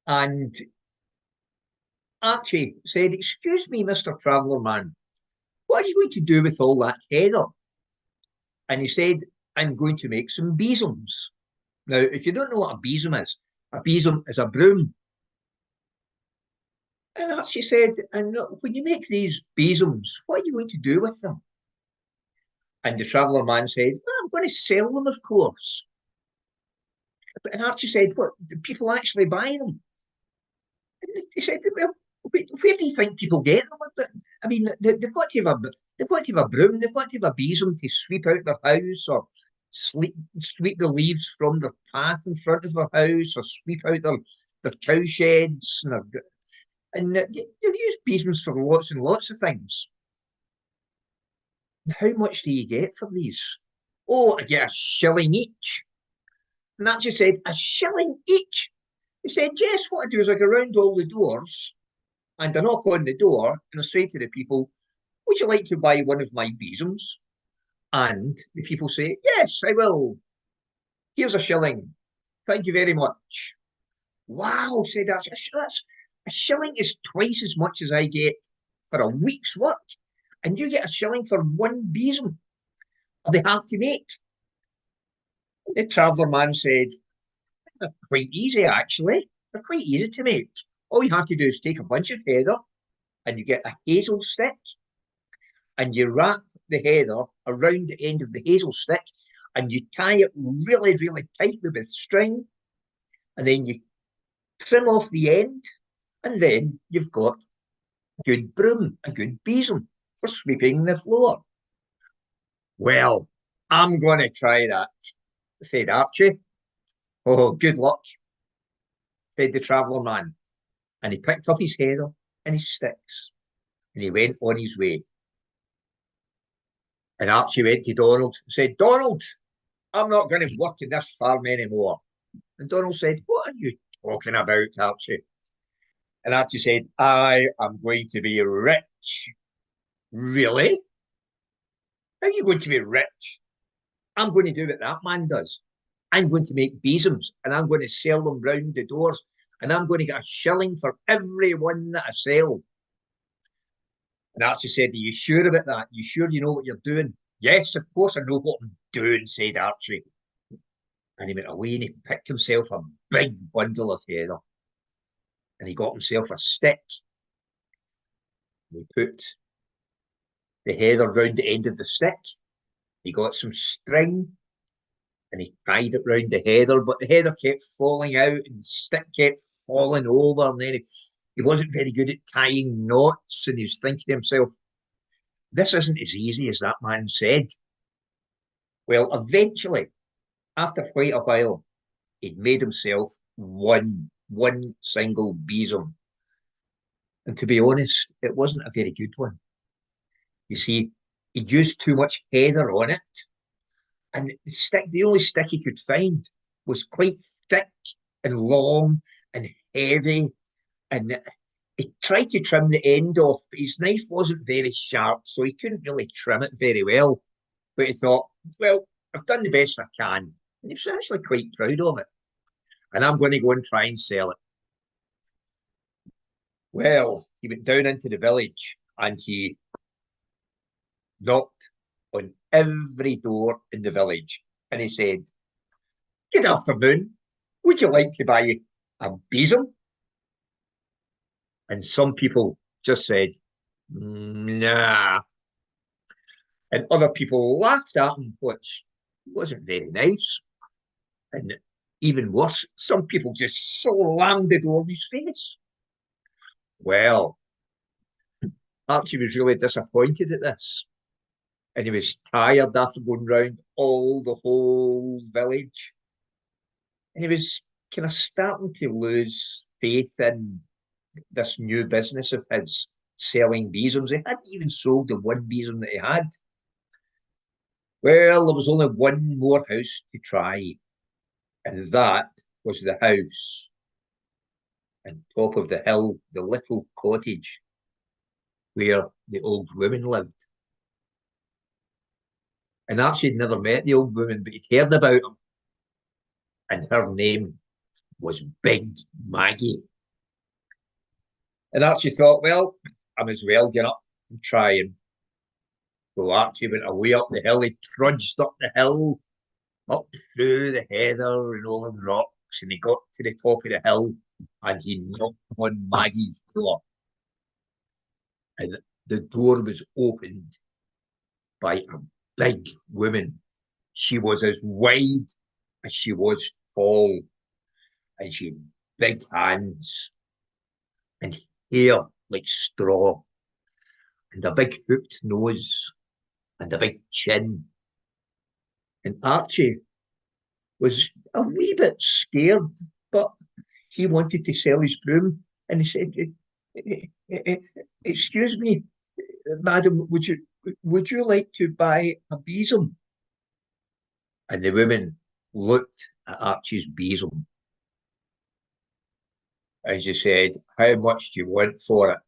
And Archie said, "Excuse me, Mr. Traveller Man, what are you going to do with all that heather?" And he said, "I'm going to make some besoms." Now, if you don't know what a besom is a broom. And Archie said, "And when you make these besoms, what are you going to do with them?" And the Traveller Man said, "Well, I'm going to sell them, of course." And Archie said, "What? Do people actually buy them?" And he said, "Well, where do you think people get them? I mean, they've got to have they've got to have a broom, they've got to have a besom to sweep out their house, or sweep the leaves from their path in front of their house, or sweep out their cow sheds, and they've used besoms for lots and lots of things. How much do you get for these?" "Oh, I get a shilling each." And Archie said, "A shilling each?" He said, "Yes, what I do is I go round all the doors and I knock on the door and I say to the people, 'Would you like to buy one of my besoms?' And the people say, 'Yes, I will. Here's a shilling. Thank you very much.'" "Wow," said Archie, "that's a shilling is twice as much as I get for a week's work. And you get a shilling for one besom. Are they hard to make?" The Traveller Man said, "They're quite easy, actually. They're quite easy to make. All you have to do is take a bunch of heather and you get a hazel stick and you wrap the heather around the end of the hazel stick and you tie it really, really tightly with string, and then you trim off the end, and then you've got a good broom, a good besom for sweeping the floor." "Well, I'm going to try that," said Archie. "Oh, good luck," said the Traveller Man. And he picked up his heather and his sticks and he went on his way. And Archie went to Donald and said, "Donald, I'm not going to work in this farm anymore." And Donald said, "What are you talking about, Archie?" And Archie said, "I am going to be rich." "Really? How are you going to be rich?" "I'm going to do what that man does. I'm going to make besoms and I'm going to sell them round the doors and I'm going to get a shilling for every one that I sell." And Archie said, "Are you sure about that? You sure you know what you're doing?" "Yes, of course I know what I'm doing," said Archie. And he went away and he picked himself a big bundle of heather. And he got himself a stick. And he put the heather round the end of the stick. He got some string and he tied it round the heather, but the heather kept falling out and the stick kept falling over. And then he wasn't very good at tying knots. And he was thinking to himself, "This isn't as easy as that man said." Well, eventually, after quite a while, he'd made himself one single besom. And to be honest, it wasn't a very good one. You see, he'd used too much heather on it, and the only stick he could find was quite thick and long and heavy. And he tried to trim the end off, but his knife wasn't very sharp, so he couldn't really trim it very well. But he thought, "Well, I've done the best I can." And he was actually quite proud of it. "And I'm going to go and try and sell it." Well, he went down into the village and he knocked on every door in the village. And he said, "Good afternoon. Would you like to buy a besom?" And some people just said, "Nah." And other people laughed at him, which wasn't very nice. And even worse, some people just slammed the door in his face. Well, Archie was really disappointed at this. And he was tired after going round the whole village. And he was kind of starting to lose faith in this new business of his, selling besoms. He hadn't even sold the one besom that he had. Well, there was only one more house to try, and that was the house on top of the hill, the little cottage where the old woman lived. And Archie had never met the old woman, but he'd heard about her. And her name was Big Maggie. And Archie thought, well, I might as well get up and try. And well, Archie went away up the hill. He trudged up the hill, up through the heather and over the rocks, and he got to the top of the hill and he knocked on Maggie's door. And the door was opened by a big woman. She was as wide as she was tall, and she had big hands and hair like straw, and a big hooked nose and a big chin. And Archie was a wee bit scared, but he wanted to sell his broom, and he said, "Excuse me, madam, would you like to buy a besom?" And the woman looked at Archie's besom and she said, "How much do you want for it?"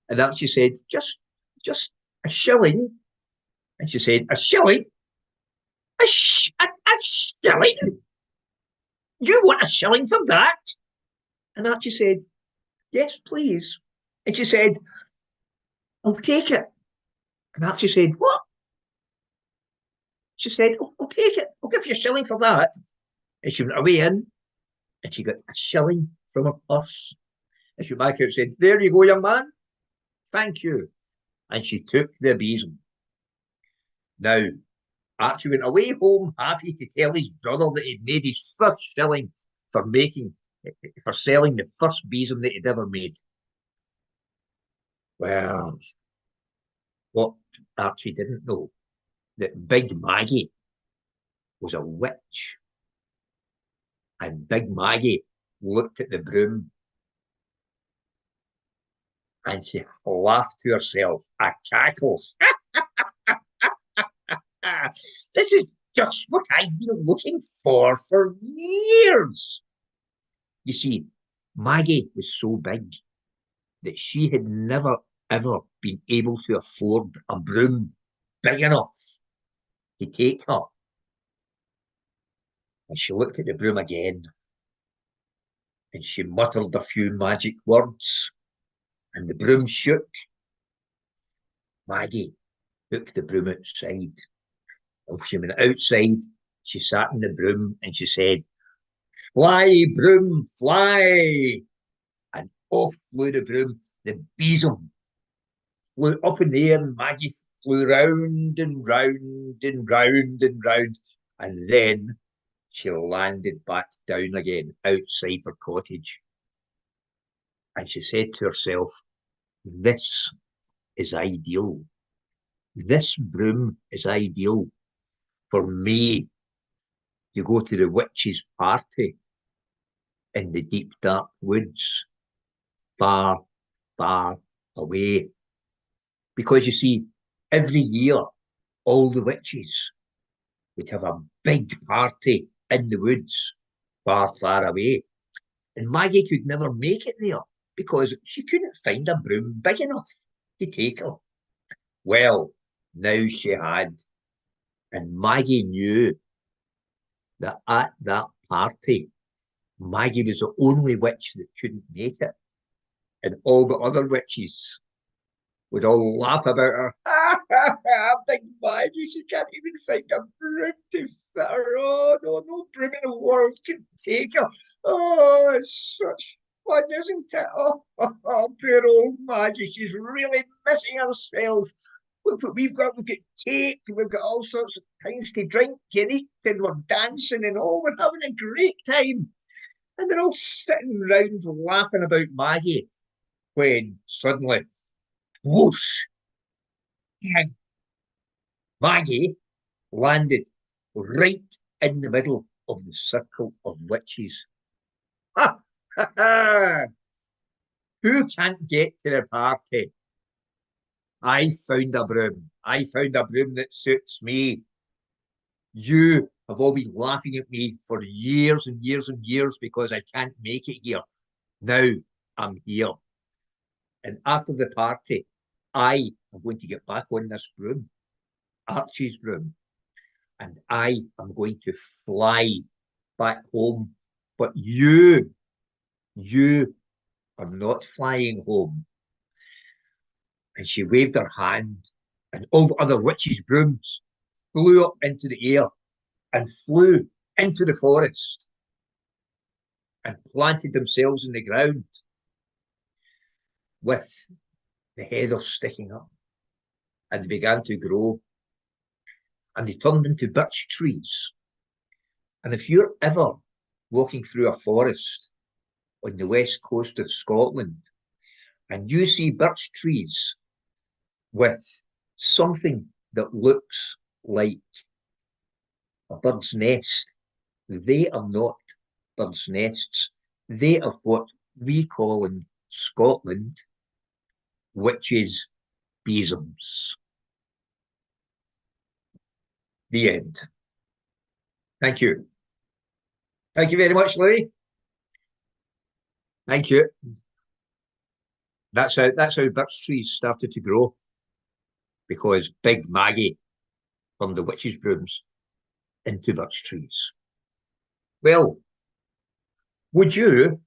And Archie said, just a shilling." And she said, "A shilling? A shilling? You want a shilling for that?" And Archie said, "Yes, please." And she said, "I'll take it." And Archie said, "What?" She said, I'll take it. I'll give you a shilling for that." And she went away in and she got a shilling from her purse. And she went back out and said, "There you go, young man. Thank you." And she took the besom. Now, Archie went away home happy to tell his brother that he'd made his first shilling for selling the first besom that he'd ever made. Well, what Archie didn't know, that Big Maggie was a witch. And Big Maggie looked at the broom and she laughed to herself, a cackle. This is just what I've been looking for years. You see, Maggie was so big that she had never, ever been able to afford a broom big enough to take her. And she looked at the broom again and she muttered a few magic words and the broom shook. Maggie took the broom outside. And she went outside, she sat in the broom and she said, "Fly, broom, fly." And off flew the broom. The besom flew up in the air and Maggie flew round and round and round and round. And then she landed back down again outside her cottage. And she said to herself, "This is ideal. This broom is ideal for me to go to the witch's party in the deep, dark woods, far, far away." Because you see, every year, all the witches would have a big party in the woods, far, far away. And Maggie could never make it there because she couldn't find a broom big enough to take her. Well, now she had. And Maggie knew that at that party, Maggie was the only witch that couldn't make it. And all the other witches would all laugh about her. Big Maggie, she can't even find a broom to fit her. Oh, no broom in the world can take her. Oh, it's such fun, isn't it? Poor old Maggie, she's really missing herself. Look what we've got cake, we've got all sorts of things to drink and eat, and we're dancing and all, we're having a great time. And they're all sitting round laughing about Maggie when suddenly, whoosh, Maggie landed right in the middle of the circle of witches. Ha, ha, ha. Who can't get to the party? I found a broom. I found a broom that suits me. You have all been laughing at me for years and years and years because I can't make it here. Now I'm here. And after the party, I am going to get back on this broom, Archie's broom, and I am going to fly back home. But you are not flying home. And she waved her hand, and all the other witches' brooms flew up into the air and flew into the forest and planted themselves in the ground with the heather sticking up. And they began to grow, and they turned into birch trees. And if you're ever walking through a forest on the west coast of Scotland and you see birch trees with something that looks like a bird's nest, they are not birds' nests. They are what we call in Scotland witches' besoms. The end. Thank you. Thank you very much, Louis. Thank you. That's how birch trees started to grow, because Big Maggie turned the witches' brooms into birch trees. Well, would you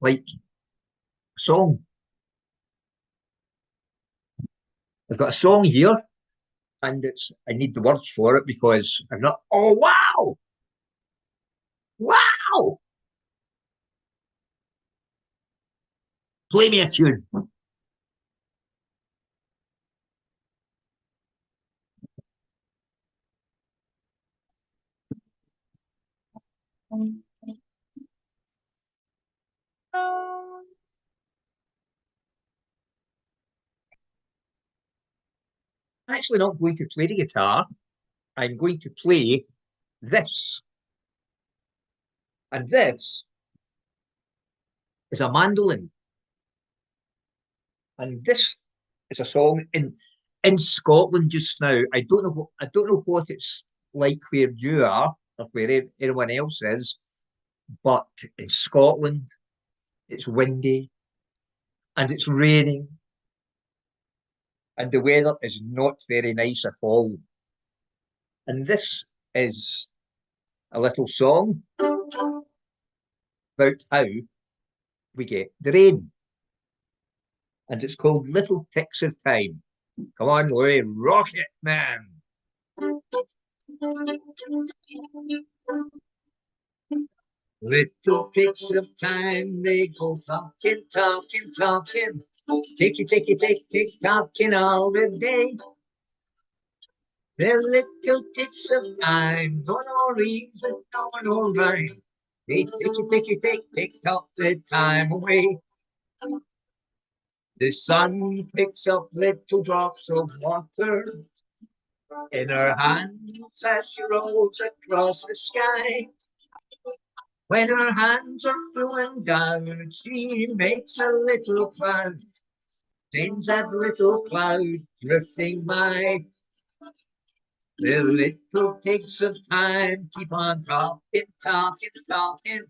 like a song? I've got a song here, and I need the words for it because I'm not. Oh wow! Wow! Play me a tune. I'm actually not going to play the guitar. I'm going to play this. And this is a mandolin. And this is a song in Scotland just now. I don't know what it's like where you are or where anyone else is, but in Scotland it's windy and it's raining and the weather is not very nice at all. And this is a little song about how we get the rain. And it's called Little Ticks of Time. Come on, Louis, rock it, man. Little ticks of time, they go talking, talking, talking. Ticky, ticky, tick, tick, talking all the day. They're little ticks of time, for no reason, no rhyme. They ticky, ticky, tick, tick, tock the time away. The sun picks up little drops of water in her hands as she rolls across the sky. When her hands are flowing down, she makes a little cloud, sends that little cloud drifting by. The little ticks of time keep on talking, talking, talking.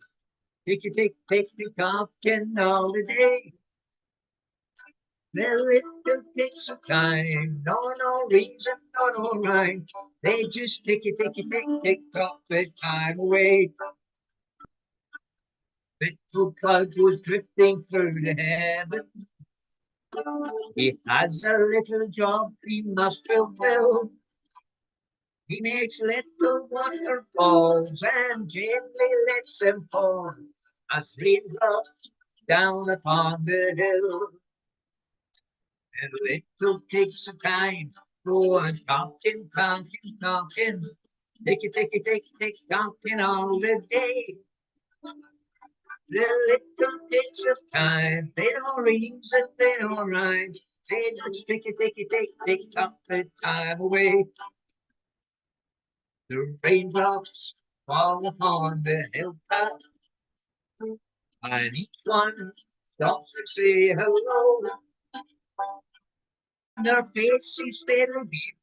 Ticky, tick, tick, tick, talking all the day. The little ticks of time, no reason, no rhyme. They just ticky, ticky, tick, tick, tock the time away. Little cloud was drifting through the heaven. He has a little job he must fulfill. He makes little waterfalls and gently lets them fall as raindrops down upon the hill. And little ticks of time go on talking, talking, talking. Ticky, ticky, tick, tick, talking all the day. The little ticks of time, they don't reason, they don't rhyme. They just ticky, ticky, tick, tick, tock the time away. The raindrops fall upon the hilltop, and each one stops to say hello. And their faces very deep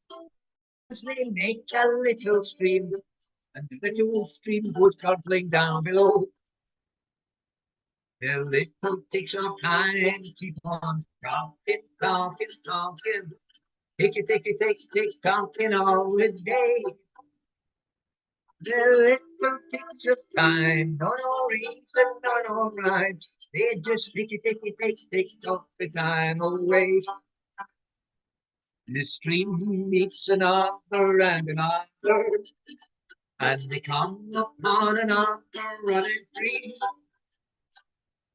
as they make a little stream, and the little stream goes gurgling down below. The little ticks of time keep on talking, talking, talking. Ticky, ticky, tick, tick, talking all the day. The little ticks of time, no, no reason, no rhyme. They just tick, off the time away. The stream meets another and another, and they come upon another running free.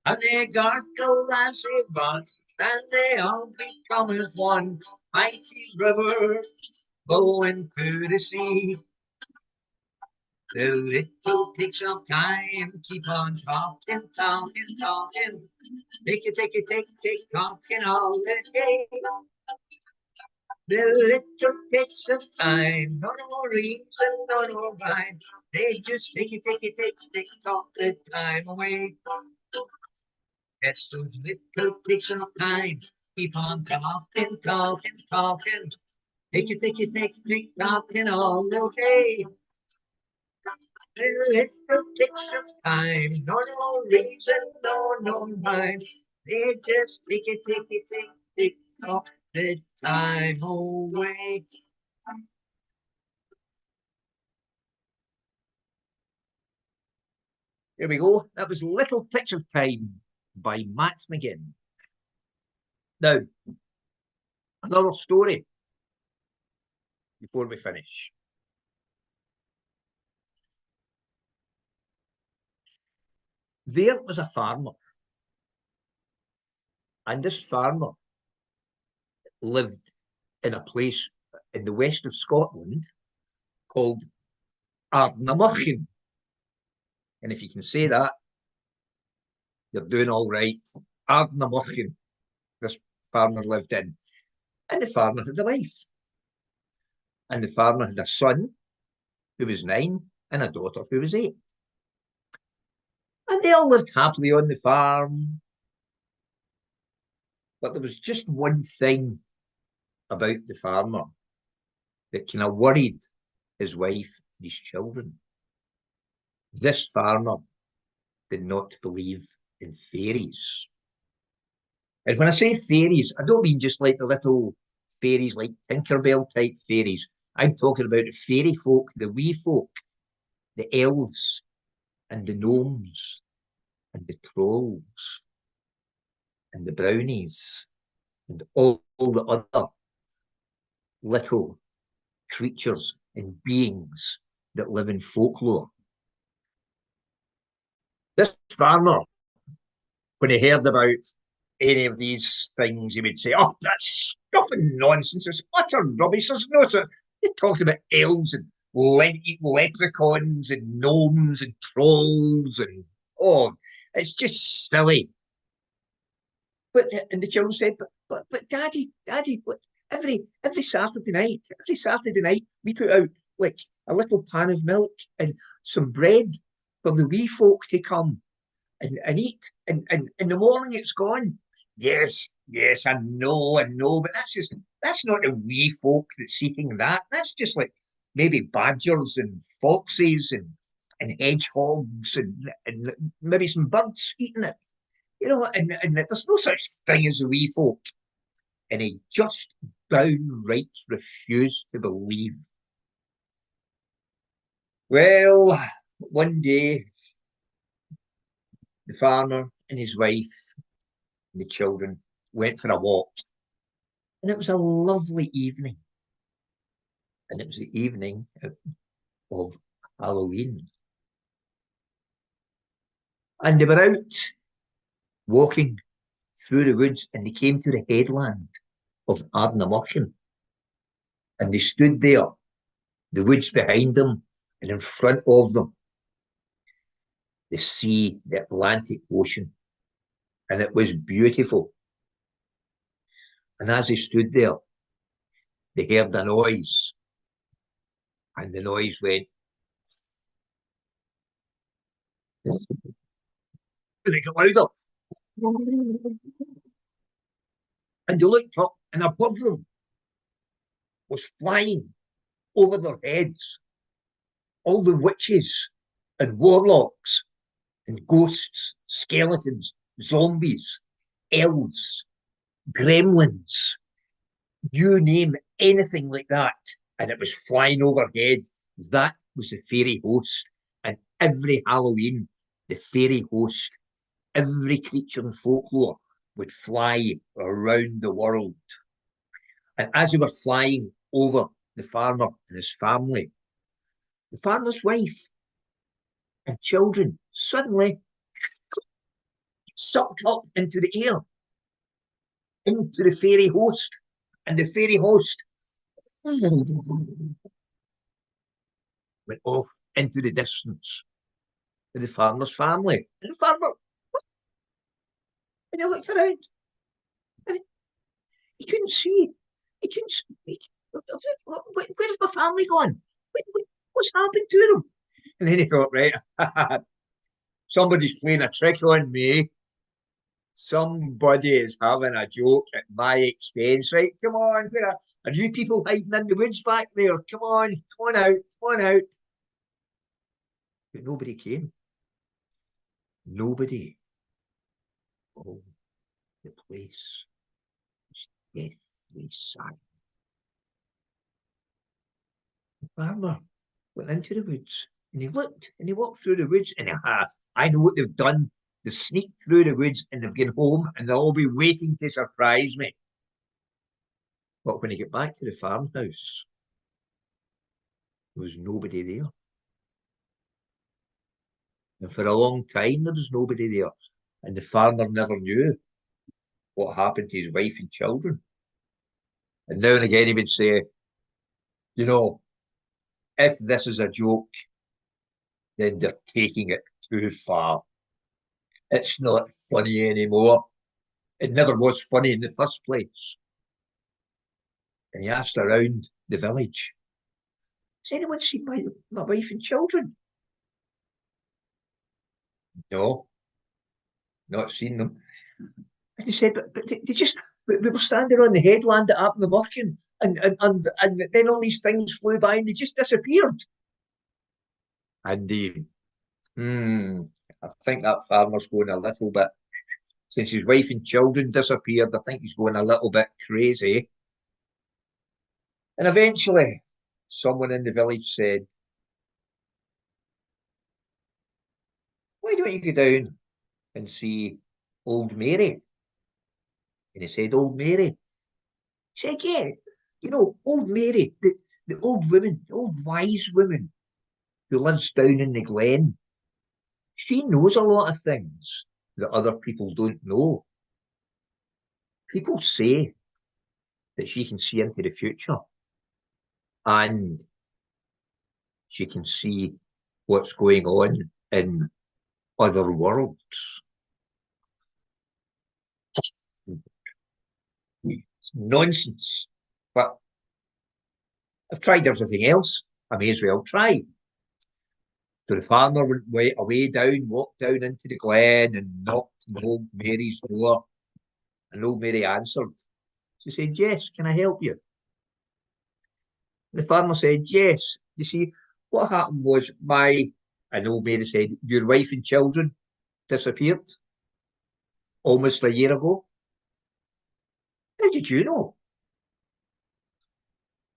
And they gargle as they run, and they all become as one mighty river going through the sea. The little ticks of time keep on talking, talking. Tick, talking all the day. The little ticks of time, no reason, no rhyme. They just tick, talk the time away. That's those little ticks of time. Keep on talking, talking. Tick, talking all the way. The little ticks of time, no reason, no rhyme. They just tick, talk the time away. There we go. That was Little Ticks of Time by Matt McGinn. Now, another story before we finish. There was a farmer, and this farmer lived in a place in the west of Scotland called Ardnamurchan. And if you can say that, you're doing all right. Ardnamurchan, this farmer lived in. And the farmer had a wife. And the farmer had a son who was 9 and a daughter who was 8. And they all lived happily on the farm. But there was just one thing about the farmer that kind of worried his wife and his children. This farmer did not believe in fairies. And when I say fairies, I don't mean just like the little fairies like Tinkerbell type fairies. I'm talking about the fairy folk, the wee folk, the elves and the gnomes and the trolls and the brownies and all the other little creatures and beings that live in folklore. This farmer, when he heard about any of these things, he would say, "Oh, that's stuff and nonsense. It's utter rubbish. There's no such." He talked about elves and leprechauns and gnomes and trolls and it's just silly. But and the children said, "But, Daddy, what, every Saturday night we put out like a little pan of milk and some bread for the wee folk to come and eat. And in the morning it's gone." Yes, I know, but that's not the wee folk that's eating that. That's just like maybe badgers and foxes and hedgehogs and maybe some birds eating it. And there's no such thing as the wee folk. And he just downright refused to believe. Well, one day, the farmer and his wife and the children went for a walk. And it was a lovely evening. And it was the evening of Halloween. And they were out walking through the woods and they came to the headland of Ardnamurchan. And they stood there, the woods behind them and in front of them, the sea, the Atlantic Ocean. And it was beautiful. And as they stood there, they heard a noise. And the noise went. And it got louder. And they looked up, and above them was flying over their heads all the witches and warlocks and ghosts, skeletons, zombies, elves, gremlins, you name anything like that, and it was flying overhead. That was the fairy host, and every Halloween, the fairy host, every creature in folklore would fly around the world. And as they were flying over the farmer and his family, the farmer's wife and children suddenly sucked up into the air, into the fairy host. And the fairy host went off into the distance with the farmer's family. And the farmer, and he looked around, and he couldn't see. He couldn't see. Where's my family gone? What's happened to them? And then he thought, right, somebody's playing a trick on me. Somebody is having a joke at my expense, right? Come on, where are you people hiding in the woods back there? Come on out, come on out. But nobody came. Nobody. Oh, the place was deathly silent. The farmer went into the woods and he looked and he walked through the woods and I know what they've done. They've sneaked through the woods and they've gone home and they'll all be waiting to surprise me. But when he got back to the farmhouse, there was nobody there. And for a long time, there was nobody there. And the farmer never knew what happened to his wife and children. And now and again, he would say, you know, if this is a joke, then they're taking it too far. It's not funny anymore. It never was funny in the first place. And he asked around the village, has anyone seen my wife and children? No, not seen them. And he said, but they just, we were standing on the headland at Abnamurchan and then all these things flew by and they just disappeared. And I think that farmer's going a little bit, since his wife and children disappeared, I think he's going a little bit crazy. And eventually, someone in the village said, why don't you go down and see old Mary? And he said, old Mary. He said, yeah, you know, old Mary, the old woman, the old wise woman who lives down in the glen. She knows a lot of things that other people don't know. People say that she can see into the future and she can see what's going on in other worlds. It's nonsense. But I've tried everything else. I may as well try. So the farmer went away down, walked down into the glen and knocked on old Mary's door. And old Mary answered. She said, yes, can I help you? The farmer said, yes. You see, what happened was and old Mary said, your wife and children disappeared almost a year ago. How did you know?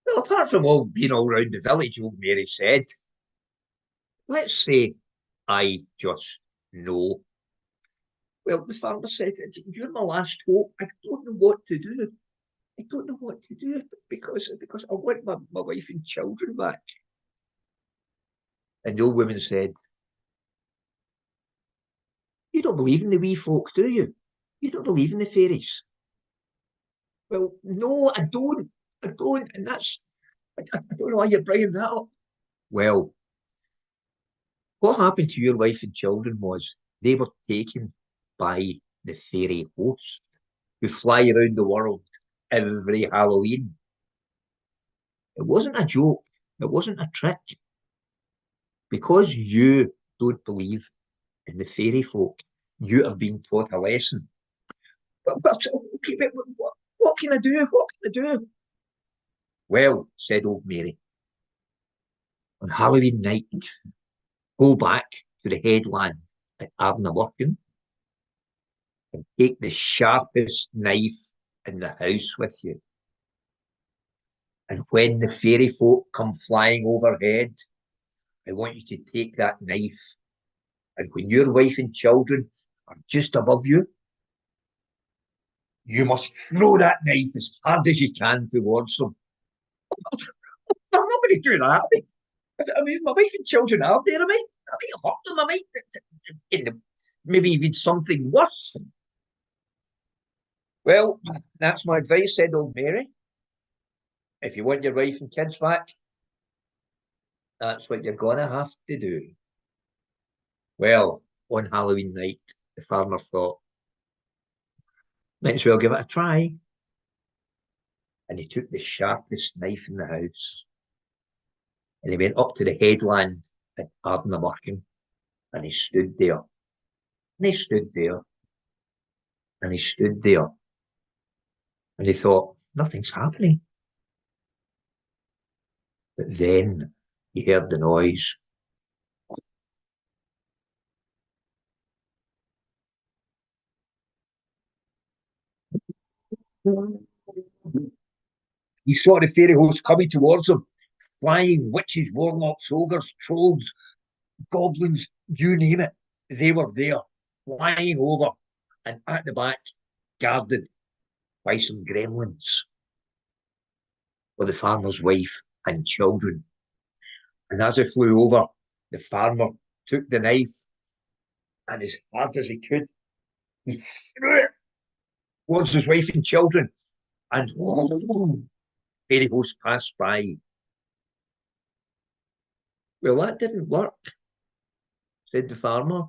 Well, apart from all being all round the village, old Mary said, let's say I just know. Well, the farmer said, you're my last hope. I don't know what to do. I don't know what to do because I want my wife and children back. And the old woman said, you don't believe in the wee folk, do you? You don't believe in the fairies. Well, no, I don't. I don't. And I don't know why you're bringing that up. Well, what happened to your wife and children was they were taken by the fairy host who fly around the world every Halloween. It wasn't a joke. It wasn't a trick. Because you don't believe in the fairy folk, you are being taught a lesson. Okay, but what can I do? What can I do? Well, said old Mary, on Halloween night, go back to the headland at Abnamurchan and take the sharpest knife in the house with you. And when the fairy folk come flying overhead I want you to take that knife, and when your wife and children are just above you, you must throw that knife as hard as you can towards them. I'm not going to do that. I mean, my wife and children are there. I might hurt them. I might, maybe even something worse. Well, that's my advice, said old Mary. If you want your wife and kids back, that's what you're going to have to do. Well, on Halloween night, the farmer thought, might as well give it a try. And he took the sharpest knife in the house. And he went up to the headland at Ardnamurchan, and he stood there. And he stood there. And he stood there. And he thought, nothing's happening. But then he heard the noise. He saw the fairy host coming towards him, flying witches, warlocks, ogres, trolls, goblins, you name it. They were there, flying over, and at the back, guarded by some gremlins with the farmer's wife and children. And as it flew over, the farmer took the knife, and as hard as he could, he threw it towards his wife and children. And fairy host passed by. Well, that didn't work, said the farmer.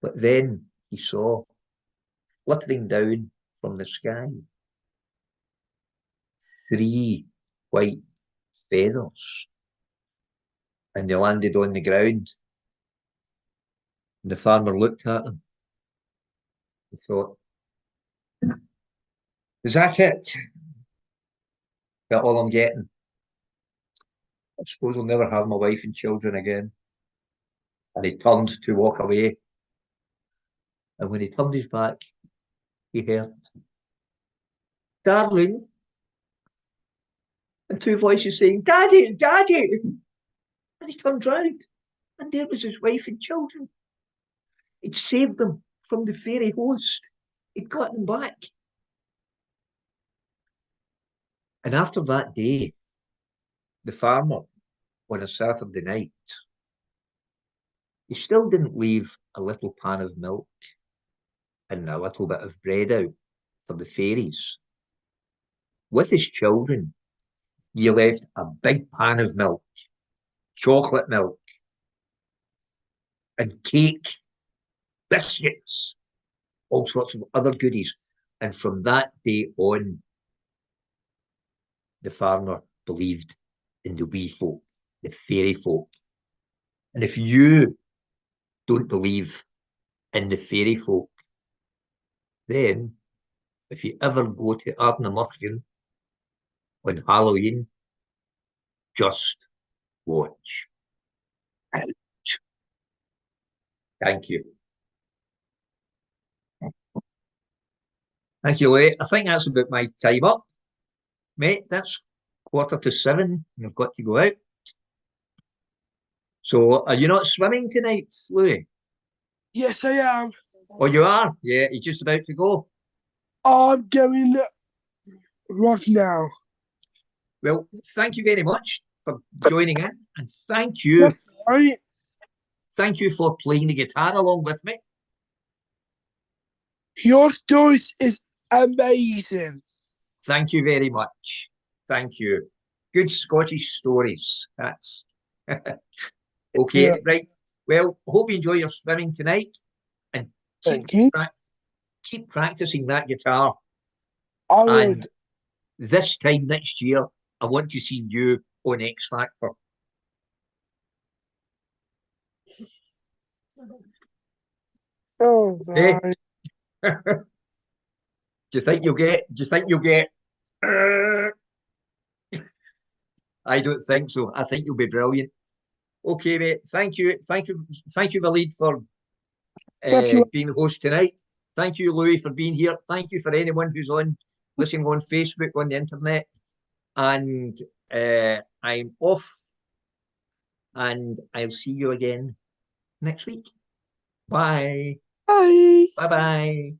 But then he saw, fluttering down from the sky, 3 white feathers. And they landed on the ground. And the farmer looked at them. He thought, is that it? Is that all I'm getting? I suppose I'll never have my wife and children again. And he turned to walk away. And when he turned his back, he heard, darling. And 2 voices saying, Daddy, Daddy. And he turned round, and there was his wife and children. He'd saved them from the fairy host. He'd got them back. And after that day, the farmer, on a Saturday night, he still didn't leave a little pan of milk and a little bit of bread out for the fairies. With his children, he left a big pan of milk, chocolate milk, and cake, biscuits, all sorts of other goodies. And from that day on, the farmer believed in the wee folk, the fairy folk. And if you don't believe in the fairy folk, then if you ever go to Ardnamurchan on Halloween, just watch. Thank you. Thank you, Lee. I think that's about my time up. Mate, that's 7:15, and I've got to go out. So, are you not swimming tonight, Louis? Yes, I am. Oh, you are? Yeah, you're just about to go. I'm going right now. Well, thank you very much for joining in, and thank you. That's right. Thank you for playing the guitar along with me. Your stories is amazing. Thank you very much. Thank you. Good Scottish stories. That's okay, Yeah. right. Well, hope you enjoy your swimming tonight, and Thank you. keep practicing that guitar. I will. And this time next year, I want to see you on X Factor. Oh, Eh? right. Do you think you'll get? I don't think so. I think you'll be brilliant. Okay, mate. Thank you, Valid, for Thank you. being the host tonight. Thank you, Louis, for being here. Thank you for anyone who's listening on Facebook, on the internet. And I'm off and I'll see you again next week. Bye. Bye. Bye bye.